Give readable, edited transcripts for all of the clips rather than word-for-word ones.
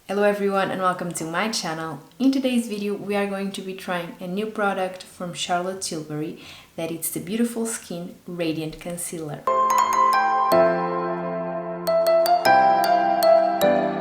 Hello everyone and welcome to my channel. In today's video we are going to be trying a new product from Charlotte Tilbury, that it's the Beautiful Skin Radiant Concealer.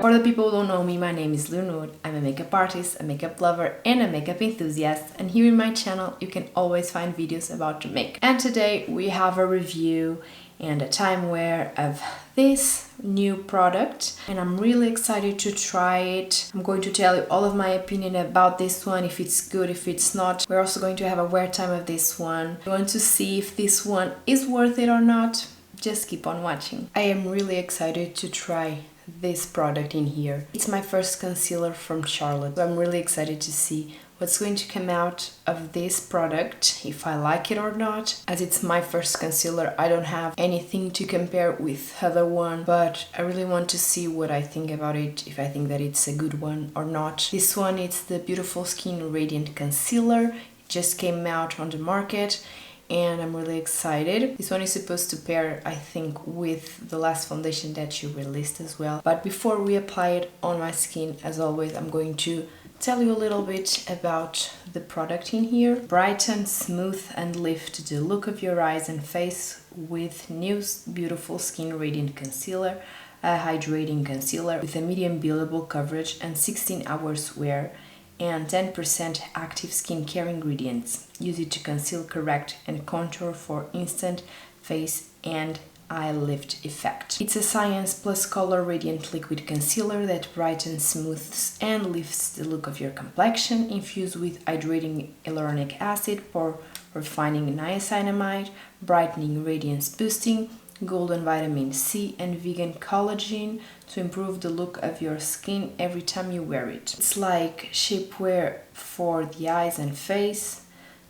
For the people who don't know me, my name is Leonor. I'm a makeup artist, a makeup lover and a makeup enthusiast, and here in my channel you can always find videos about makeup. And today we have a review and a time wear of this new product, and I'm really excited to try it. I'm going to tell you all of my opinion about this one, if it's good, if it's not. We're also going to have a wear time of this one. You want to see if this one is worth it or not? Just keep on watching. I am really excited to try this product in here. It's my first concealer from Charlotte, so I'm really excited to see what's going to come out of this product, if I like it or not. As it's my first concealer, I don't have anything to compare with other one, but I really want to see what I think about it, if I think that it's a good one or not. This one, it's the Beautiful Skin Radiant Concealer. It just came out on the market and I'm really excited. This one is supposed to pair, I think, with the last foundation that you released as well. But before we apply it on my skin, as always, I'm going to tell you a little bit about the product in here. Brighten, smooth and lift the look of your eyes and face with new Beautiful Skin Radiant Concealer, a hydrating concealer with a medium buildable coverage and 16 hours wear and 10% active skincare ingredients. Use it to conceal, correct and contour for instant face and eye lift effect. It's a Science Plus Color Radiant Liquid Concealer that brightens, smooths and lifts the look of your complexion, infused with hydrating hyaluronic acid for refining niacinamide, brightening, radiance boosting, golden vitamin C and vegan collagen to improve the look of your skin every time you wear it. It's like shapewear for the eyes and face,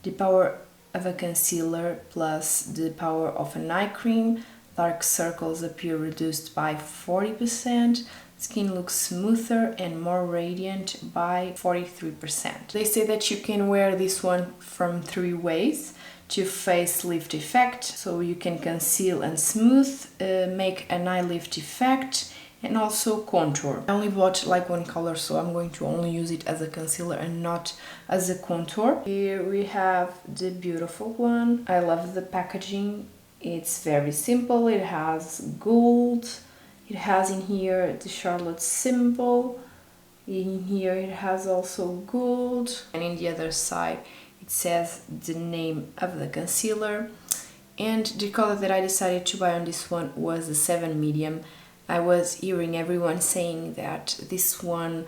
the power of a concealer plus the power of an eye cream. Dark circles appear reduced by 40%, skin looks smoother and more radiant by 43%. They say that you can wear this one from 3 ways: to face lift effect, so you can conceal and smooth, make an eye lift effect, and also contour. I only bought like one color, so I'm going to only use it as a concealer and not as a contour. Here we have the beautiful one. I love the packaging. It's very simple. It has gold. It has in here the Charlotte symbol. In here it has also gold, and in the other side it says the name of the concealer. And the color that I decided to buy on this one was the 7 medium. I was hearing everyone saying that this one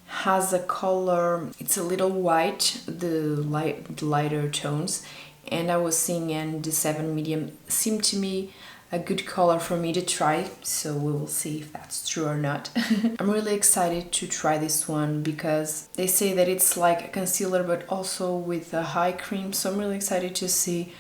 has a color, it's a little white, the lighter tones, and I was seeing, and the 7 medium seemed to me a good color for me to try, so we will see if that's true or not. I'm really excited to try this one because they say that it's like a concealer but also with a high cream, so I'm really excited to see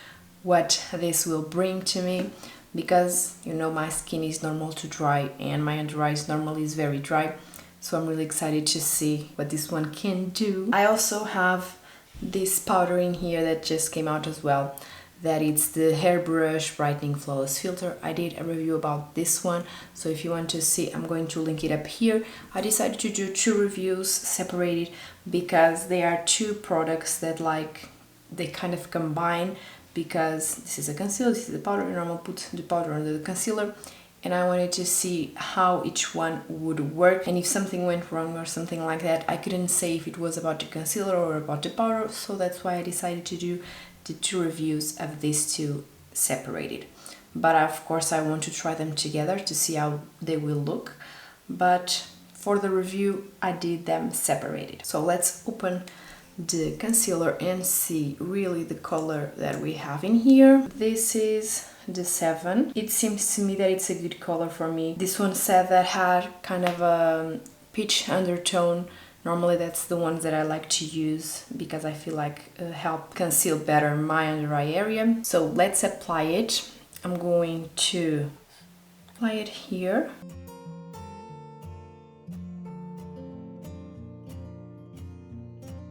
what this will bring to me, because you know my skin is normal to dry and my under eyes normally is very dry, so I'm really excited to see what this one can do. I also have this powder in here that just came out as well, that it's the Hairbrush Brightening Flawless Filter. I did a review about this one, so if you want to see, I'm going to link it up here. I decided to do 2 reviews separated because they are 2 products that they kind of combine, because this is a concealer, this is the powder, and I'm gonna put the powder under the concealer, and I wanted to see how each one would work, and if something went wrong or something like that, I couldn't say if it was about the concealer or about the powder, so that's why I decided to do the 2 reviews of these 2 separated. But of course I want to try them together to see how they will look, but for the review I did them separated. So let's open the concealer and see really the color that we have in here. This is the 7. It seems to me that it's a good color for me. This one said that had kind of a peach undertone. Normally that's the ones that I like to use because I feel like help conceal better my under eye area. So let's apply it. I'm going to apply it here.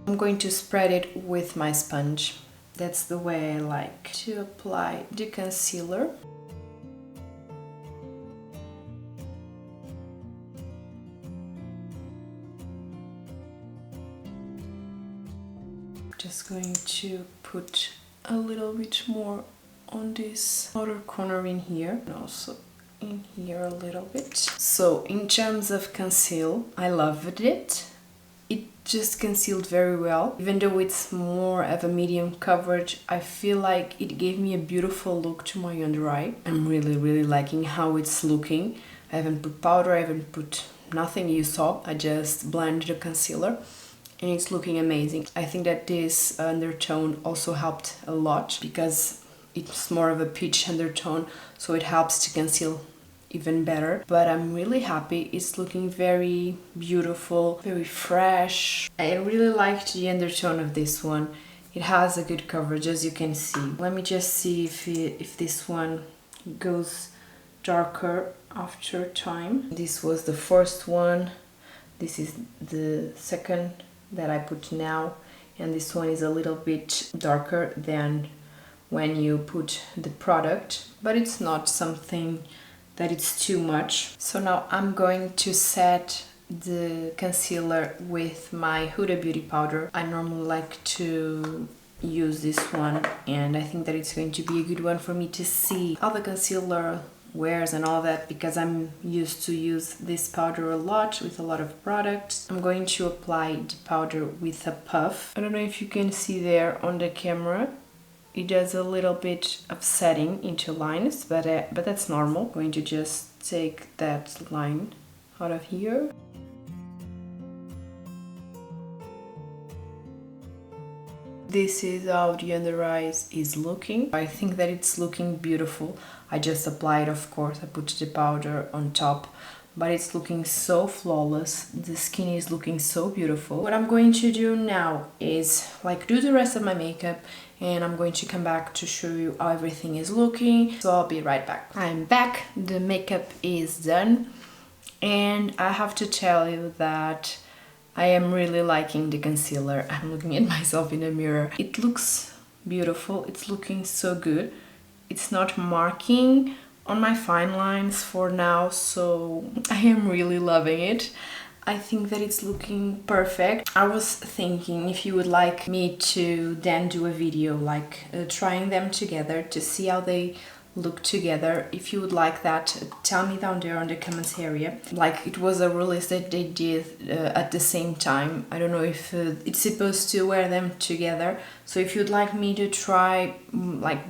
I'm going to spread it with my sponge. That's the way I like to apply the concealer. just going to put a little bit more on this outer corner in here and also in here a little bit. So in terms of conceal, I loved it. It just concealed very well. Even though it's more of a medium coverage, I feel like it gave me a beautiful look to my under eye. I'm really liking how it's looking. I haven't put powder, I haven't put nothing you saw. I just blended the concealer and it's looking amazing. I think that this undertone also helped a lot because it's more of a peach undertone, so it helps to conceal even better. But I'm really happy. It's looking very beautiful, very fresh. I really liked the undertone of this one. It has a good coverage, as you can see. Let me just see if this one goes darker after time. This was the first one. This is the second that I put now, and this one is a little bit darker than when you put the product, but it's not something that it's too much. So now I'm going to set the concealer with my Huda Beauty powder. I normally like to use this one, and I think that it's going to be a good one for me to see how the concealer wears and all that, because I'm used to use this powder a lot with a lot of products. I'm going to apply the powder with a puff. I don't know if you can see there on the camera. It does a little bit of setting into lines, but that's normal. I'm going to just take that line out of here. This is how the under eyes is looking. I think that it's looking beautiful. I just applied, of course, I put the powder on top, but it's looking so flawless. The skin is looking so beautiful. What I'm going to do now is do the rest of my makeup, and I'm going to come back to show you how everything is looking. So I'll be right back. I'm back, the makeup is done, and I have to tell you that I am really liking the concealer. I'm looking at myself in the mirror. It looks beautiful, it's looking so good. It's not marking on my fine lines for now, so I am really loving it. I think that it's looking perfect. I was thinking if you would like me to then do a video trying them together to see how they look together. If you would like that, tell me down there on the comments area. It was a release that they did at the same time. I don't know if it's supposed to wear them together. So if you'd like me to try,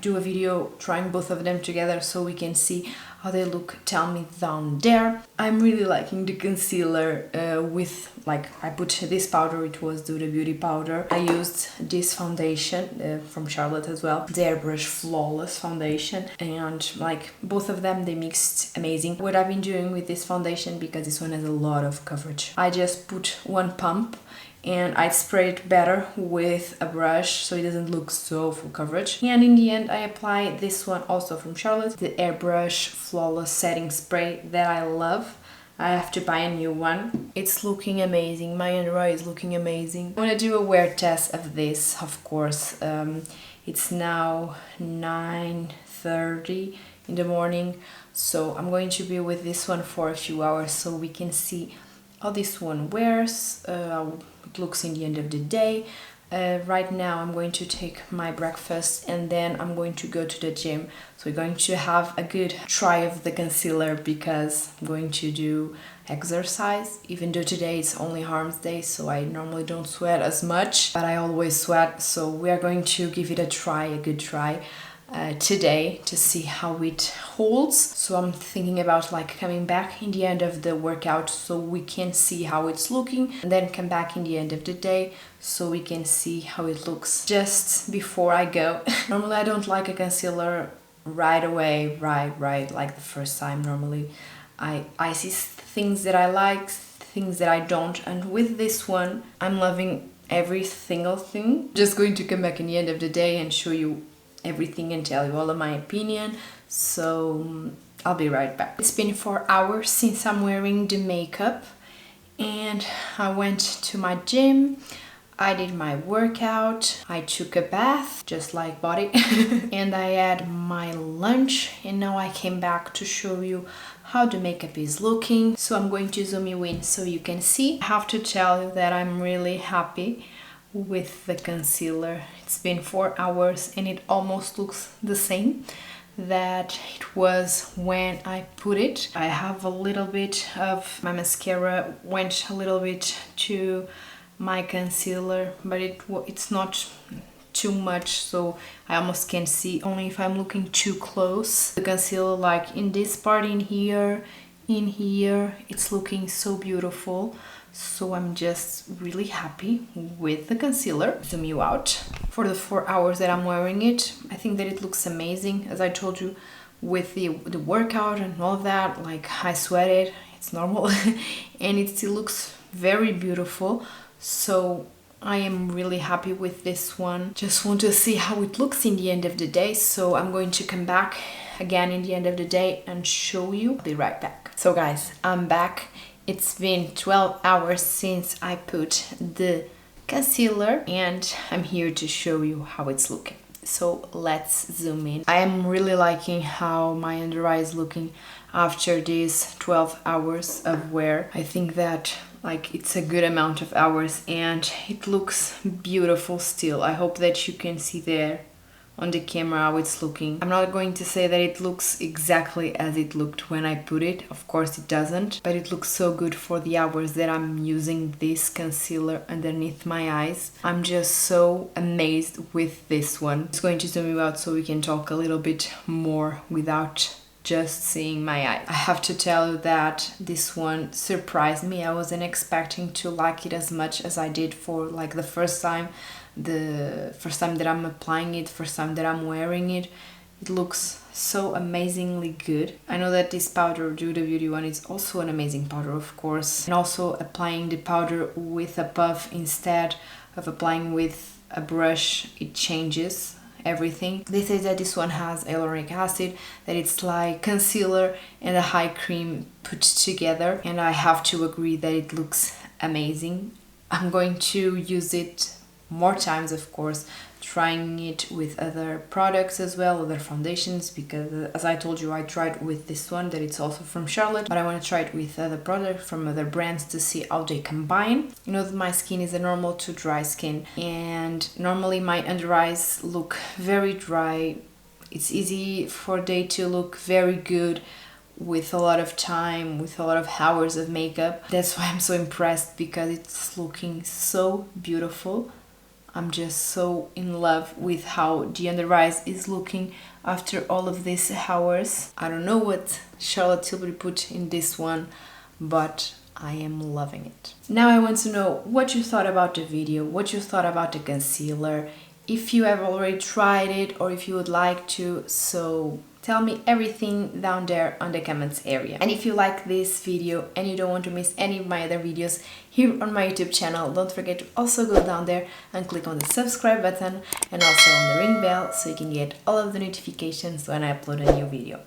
do a video trying both of them together so we can see how they look, tell me down there. I'm really liking the concealer with, I put this powder, it was the Beauty powder. I used this foundation from Charlotte as well, the Airbrush Flawless Foundation, and both of them, they mixed amazing. What I've been doing with this foundation, because this one has a lot of coverage, I just put one pump and I spray it better with a brush so it doesn't look so full coverage. And in the end I apply this one also from Charlotte, the Airbrush Flawless Setting Spray that I love. I have to buy a new one. It's looking amazing. My under eye is looking amazing. I'm gonna do a wear test of this, of course. It's now 9:30 in the morning, so I'm going to be with this one for a few hours so we can see how this one wears, how it looks in the end of the day. Right now I'm going to take my breakfast and then I'm going to go to the gym. So we're going to have a good try of the concealer because I'm going to do exercise, even though today it's only arms day, so I normally don't sweat as much, but I always sweat. So we are going to give it a try, a good try today to see how it holds. So I'm thinking about coming back in the end of the workout so we can see how it's looking, and then come back in the end of the day so we can see how it looks. Just before I go, normally I don't like a concealer right away, right like the first time. Normally I see things that I like, things that I don't, and with this one I'm loving every single thing. Just going to come back in the end of the day and show you everything and tell you all of my opinion. So I'll be right back. It's been 4 hours since I'm wearing the makeup, and I went to my gym. I did my workout, I took a bath, just like body, and I had my lunch, and now I came back to show you how the makeup is looking. So I'm going to zoom you in so you can see. I have to tell you that I'm really happy with the concealer. It's been 4 hours and it almost looks the same that it was when I put it. I have a little bit of my mascara went a little bit to my concealer, but it's not too much, so I almost can't see, only if I'm looking too close. The concealer, like in this part in here, it's looking so beautiful. So I'm just really happy with the concealer. Zoom you out. For the 4 hours that I'm wearing it, I think that it looks amazing. As I told you, with the workout and all of that, like I sweated, it's normal, and it still looks very beautiful. So I am really happy with this one. Just want to see how it looks in the end of the day. So I'm going to come back again in the end of the day and show you. I'll be right back. So guys, I'm back. It's been 12 hours since I put the concealer and I'm here to show you how it's looking. So let's zoom in. I am really liking how my under eye is looking after these 12 hours of wear. I think that like it's a good amount of hours and it looks beautiful still. I hope that you can see there on the camera how it's looking. I'm not going to say that it looks exactly as it looked when I put it. Of course it doesn't, but it looks so good for the hours that I'm using this concealer underneath my eyes. I'm just so amazed with this one. I'm just going to zoom you out so we can talk a little bit more without just seeing my eye. I have to tell you that this one surprised me. I wasn't expecting to like it as much as I did for like the first time that I'm applying it, first time that I'm wearing it. It looks so amazingly good. I know that this powder, the Beauty one, is also an amazing powder, of course. And also applying the powder with a puff instead of applying with a brush, it changes everything. They say that this one has hyaluronic acid, that it's like concealer and a high cream put together, and I have to agree that it looks amazing. I'm going to use it more times, of course, trying it with other products as well, other foundations, because as I told you, I tried with this one that it's also from Charlotte, but I want to try it with other products from other brands to see how they combine. You know that my skin is a normal to dry skin, and normally my under eyes look very dry. It's easy for they to look very good with a lot of time, with a lot of hours of makeup. That's why I'm so impressed, because it's looking so beautiful. I'm just so in love with how the under eyes is looking after all of these hours. I don't know what Charlotte Tilbury put in this one, but I am loving it. Now I want to know what you thought about the video, what you thought about the concealer, if you have already tried it or if you would like to. So tell me everything down there on the comments area. And if you like this video and you don't want to miss any of my other videos here on my YouTube channel, don't forget to also go down there and click on the subscribe button and also on the ring bell so you can get all of the notifications when I upload a new video.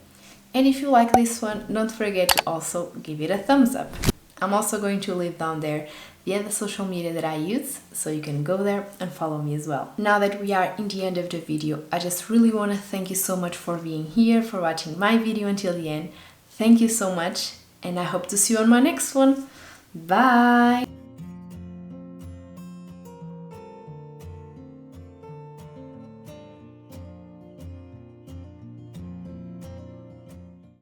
And if you like this one, don't forget to also give it a thumbs up. I'm also going to leave down there the other social media that I use, so you can go there and follow me as well. Now that we are in the end of the video, I just really want to thank you so much for being here, for watching my video until the end. Thank you so much, and I hope to see you on my next one. Bye!